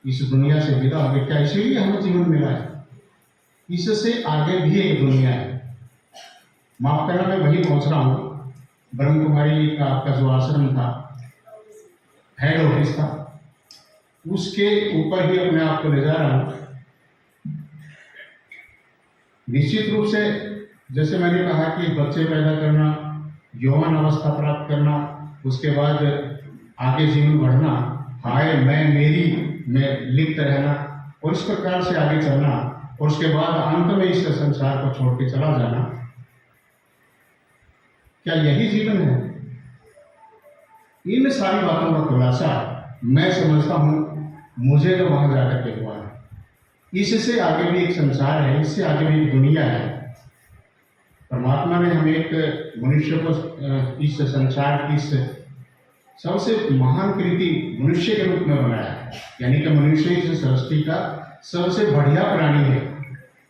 इस दुनिया से विदा हो गए। क्या इसीलिए हमें जीवन मिला है? इससे आगे भी एक दुनिया है। माफ करना, मैं वहीं पहुंच रहा हूँ। ब्रह्म कुमारी का आपका जो आश्रम था, हेड ऑफिस था, उसके ऊपर ही अपने आप को ले जा रहा हूँ। निश्चित रूप से जैसे मैंने कहा कि बच्चे पैदा करना, यौवन अवस्था प्राप्त करना, उसके बाद आगे जीवन बढ़ना, हाय मैं मेरी में लिप्त रहना और इस प्रकार से आगे चलना, और उसके बाद अंत में इस संसार को छोड़ के चला जाना, क्या यही जीवन है? इन सारी बातों का खुलासा मैं समझता हूं मुझे तो वहां जाकर के हुआ है। इससे आगे भी एक संसार है, इससे आगे भी एक दुनिया है। परमात्मा ने हमें एक मनुष्य को इस संसार की सबसे महान कृति मनुष्य के रूप में बनाया है। यानी कि मनुष्य इस सृष्टि का सबसे बढ़िया प्राणी है।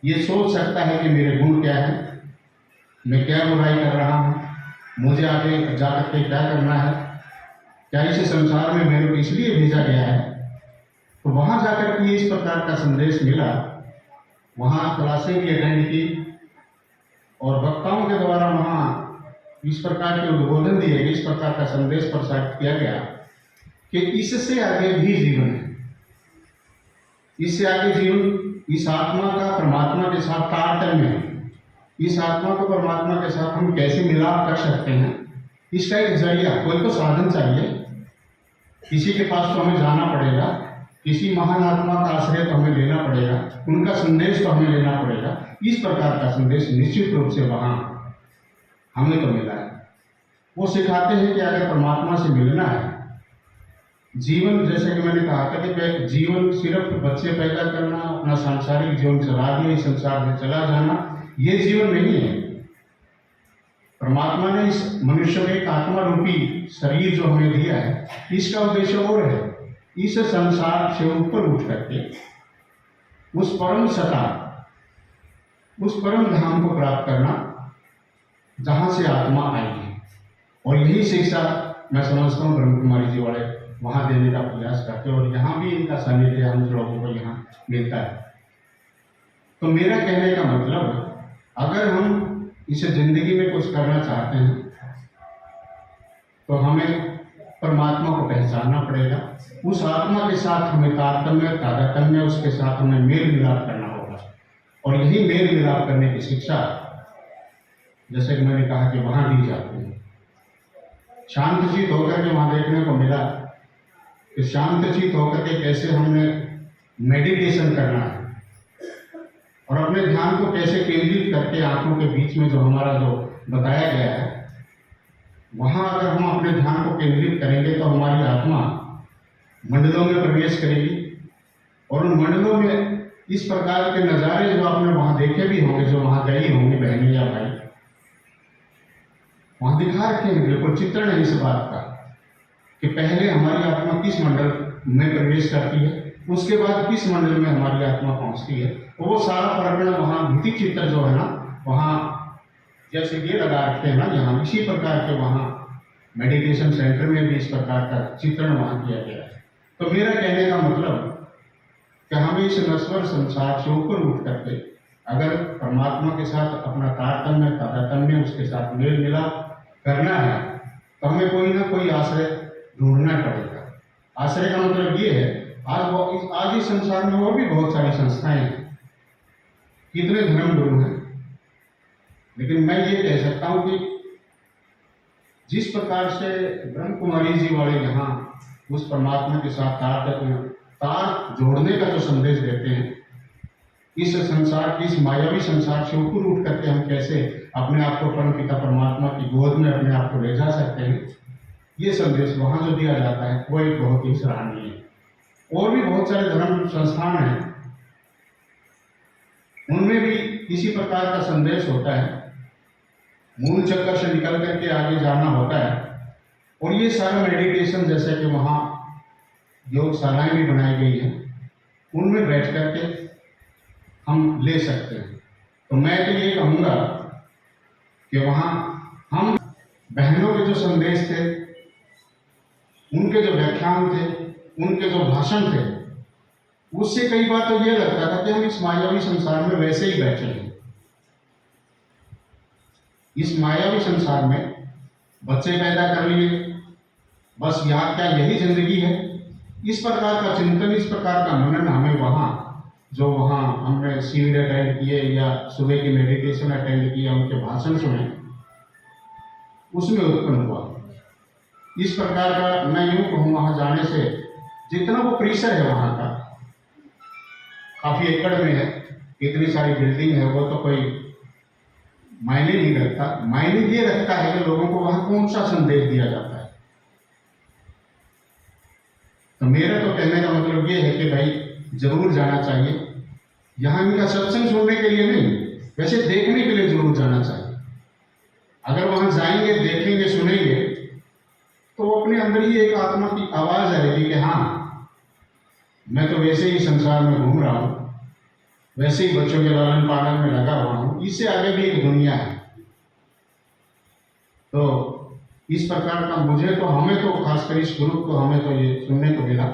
ये सोच सकता है कि मेरे गुण क्या है, मैं क्या बुराई कर रहा हूँ, मुझे आगे जाकर के क्या करना है, क्या इस संसार में मेरे को इसलिए भेजा गया है। तो वहाँ जाकर के इस प्रकार का संदेश मिला, वहाँ क्लासें भी अटेंड की और वक्ताओं के द्वारा वहाँ इस प्रकार के उद्बोधन दिए गए, इस प्रकार का संदेश प्रसारित किया गया कि इससे आगे भी जीवन है। इससे आगे जीवन इस आत्मा का परमात्मा के साथ तारतम्य है। इस आत्मा को परमात्मा के साथ हम कैसे मिलाप कर सकते हैं, इसका एक जरिया, कोई तो साधन चाहिए। किसी के पास तो हमें जाना पड़ेगा, किसी महान आत्मा का आश्रय तो हमें लेना पड़ेगा, उनका संदेश तो हमें लेना पड़ेगा। इस प्रकार का संदेश निश्चित रूप से वहाँ हमें तो मिला है। वो सिखाते हैं कि अगर परमात्मा से मिलना है, जीवन जैसे कि मैंने कहा था कि जीवन सिर्फ बच्चे पैदा करना, अपना सांसारिक जीवन चला दिया, इस संसार से चला जाना, ये जीवन नहीं है। परमात्मा ने इस मनुष्य में एक आत्मा रूपी शरीर जो हमें दिया है, इसका उद्देश्य और है इस संसार से ऊपर उठ करके उस परम सत्ता, उस परम धाम को प्राप्त करना जहाँ से आत्मा आई है। और यही शिक्षा मैं समझता हूँ ब्रह्म कुमारी जी वाले वहाँ देने का प्रयास करते हैं, और यहाँ भी इनका सानिध्य हम लोगों को यहाँ मिलता है। तो मेरा कहने का मतलब, अगर हम इस जिंदगी में कुछ करना चाहते हैं तो हमें परमात्मा को पहचानना पड़ेगा, उस आत्मा के साथ हमें तारतम्य उसके साथ हमें मेल मिलाप करना होगा। और यही मेल मिलाप करने की शिक्षा, जैसे कि मैंने कहा कि वहाँ दी जाती है। शांतचित होकर के वहाँ देखने को मिला कि शांतचित होकर के कैसे हमने मेडिटेशन करना है और अपने ध्यान को कैसे केंद्रित करके आंखों के बीच में जो हमारा जो बताया गया है, वहाँ अगर हम अपने ध्यान को केंद्रित करेंगे तो हमारी आत्मा मंडलों में प्रवेश करेगी। और उन मंडलों में इस प्रकार के नज़ारे जो आपने वहाँ देखे भी होंगे, जो वहाँ गई होंगी बहनें या भाई, वहाँ दिखा रखे हैं, बिल्कुल चित्रण है इस बात का कि पहले हमारी आत्मा किस मंडल में प्रवेश करती है, उसके बाद किस मंडल में हमारी आत्मा पहुँचती है। वो सारा प्रकरण वहाँ भित्ति चित्र जो है ना, वहाँ जैसे ये लगा रखते हैं ना, यहाँ इसी प्रकार के वहाँ मेडिटेशन सेंटर में भी इस प्रकार का चित्रण वहाँ किया गया है। तो मेरा कहने का मतलब कि हमें इस नश्वर संसार से ऊपर उठ करके अगर परमात्मा के साथ अपना तारतम्य उसके साथ मेल मिलाप करना है तो हमें कोई ना कोई आश्रय ढूंढना पड़ेगा। आश्रय का मतलब ये है, आज इस संसार में और भी बहुत सारी संस्थाएं हैं, कितने धर्म गुरु हैं, लेकिन मैं ये कह सकता हूँ कि जिस प्रकार से ब्रह्म कुमारी जी वाले यहाँ उस परमात्मा के साथ तार जोड़ने का जो संदेश देते हैं, इस संसार की, इस मायावी संसार से ऊपर उठ करके हम कैसे अपने आप को परम पिता परमात्मा की गोद में अपने आप को ले जा सकते हैं, ये संदेश वहाँ जो दिया जाता है वो एक बहुत ही सराहनीय है। और भी बहुत सारे धर्म संस्थान हैं, उनमें भी इसी प्रकार का संदेश होता है, मूल चक्कर से निकल करके आगे जाना होता है। और ये सारा मेडिटेशन, जैसे कि वहाँ योगशालाएं भी बनाई गई हैं, उनमें बैठ करके हम ले सकते हैं। तो मैं तो ये कहूँगा कि वहाँ हम बहनों के जो संदेश थे, उनके जो व्याख्यान थे, उनके जो भाषण थे, उससे कई बार तो ये लगता था कि हम इस मायावी संसार में वैसे ही बैठे हैं। इस मायावी संसार में बच्चे पैदा कर लिए, बस यहाँ क्या यही जिंदगी है? इस प्रकार का चिंतन, इस प्रकार का मनन हमें वहाँ हमने शिविर अटेंड किए या सुबह की मेडिटेशन अटेंड किया, उनके भाषण सुने, उसमें उत्पन्न हुआ। इस प्रकार का मैं यूं कहूँ, वहाँ जाने से जितना वो परिसर है वहाँ का काफी एकड़ में है, इतनी सारी बिल्डिंग है, वो तो कोई मायने नहीं रखता। मायने ये रखता है कि लोगों को वहां कौन सा संदेश दिया जाता है। तो मेरा तो कहने का मतलब ये है कि भाई जरूर जाना चाहिए। यहाँ इनका सत्संग सुनने के लिए नहीं, वैसे देखने के लिए जरूर जाना चाहिए। अगर वहां जाएंगे, देखेंगे, सुनेंगे, तो अपने अंदर ही एक आत्मा की आवाज आएगी कि हाँ, मैं तो वैसे ही संसार में घूम रहा हूँ, वैसे ही बच्चों के लालन पालन में लगा हुआ हूँ, इससे आगे भी एक दुनिया है। तो इस प्रकार का हमें तो खासकर इस ग्रुप को हमें तो ये सुनने को मिला।